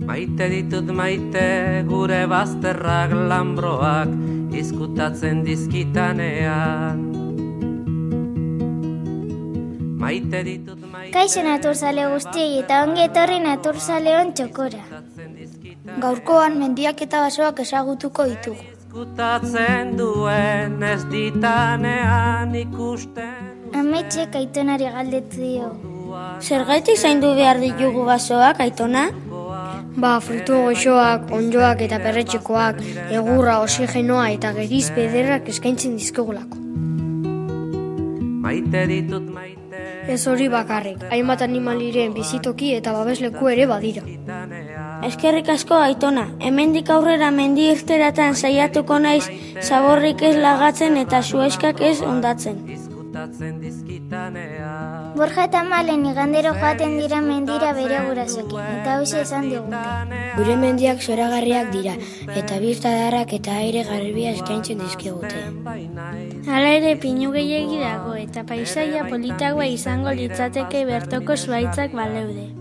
Maite ditut maite gure bazterrak lambroak izkutatzen dizkitanean. Maite ditut maite... Kaixo naturzale guztiei eta ongi etorri naturzaleon txokora. Gaurkoan mendiak eta basoak ezagutuko ditugu. Izkutatzen duen ez ditanean ikusten... Ametxek Aitonari galdetu dio. Zergaitik zaindu behar ditugu basoak, Aitona? Frutu goxoak, onddoak eta perretxekoak, egurra, oxigenoa eta geriz bederrak eskaintzen dizkigulako. Maite ditut maite... Ez hori bakarrik, hainbat animaliren bizitoki eta babesleku ere badira. Eskerrik asko, Aitona, hemendik aurrera mendi irteratan saiatuko naiz zaborrik ez lagatzen eta zueskak ez ondatzen. Borja eta Malen igandero joaten dira mendira bere gurasoekin, eta hoxe esan digute. Gure mendiak zoragarriak dira, eta biztadarrak eta aire garbia eskaintzen dizkigute. Hala ere pinu gehiegi dago, eta paisaia politagoa izango litzateke bertoko zuhaitzak baleude.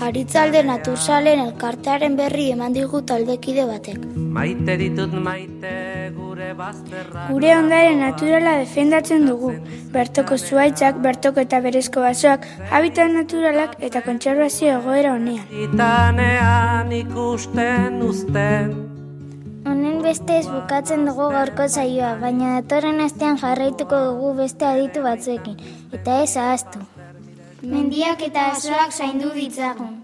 Aritzalde naturzalen elkartearen berri eman digu taldekide batek. Maite ditut maite gure bazterrak... Gure ondare naturala defendatzen dugu. Bertoko zuhaitzak, bertoko eta berezko basoak, habitat naturalak eta kontserbazio egoera honean. Ditanean ikusten uzten... Honen bestez bukatzen dugu gaurko saioa, baina datorren astean jarraituko dugu beste aditu batzuekin, eta ez ahaztu. Mendiak eta basoak zaindu ditzagun.